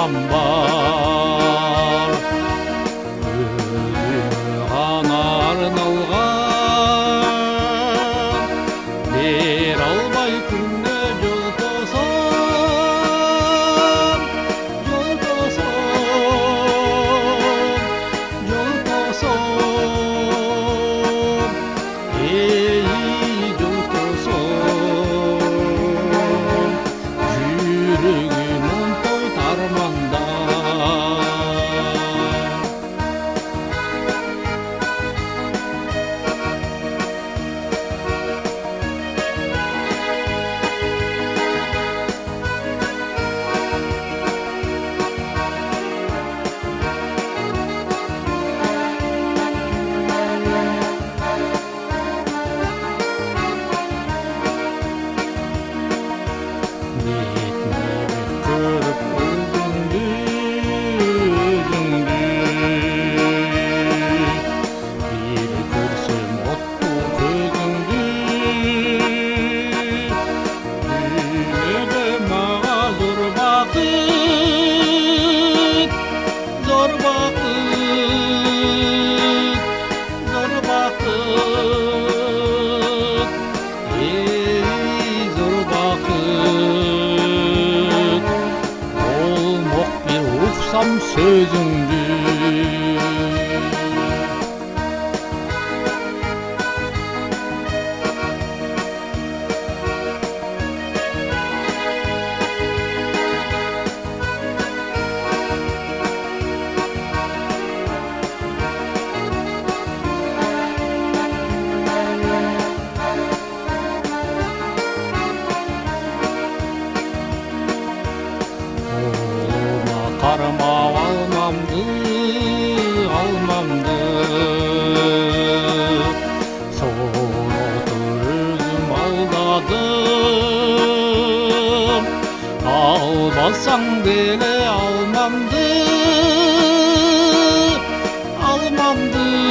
арман бар. Өзіңе ғана арналған, бере алмай күнде жол тосам, жол тосам, жол тосам, ей жол тосам, жүрегімнің той тарманда. Көріп өзіңді, бір көрсем отты көзіңді, дүниеде маға зор бақыт, зор бақыт, зор бақыт, ей зор бақыт. Болмақ бір ұқсам сөзіңді. Қармап алмамды, алмамды, соңыты өзім алдадым. Албасаң деле алмамды, алмамды.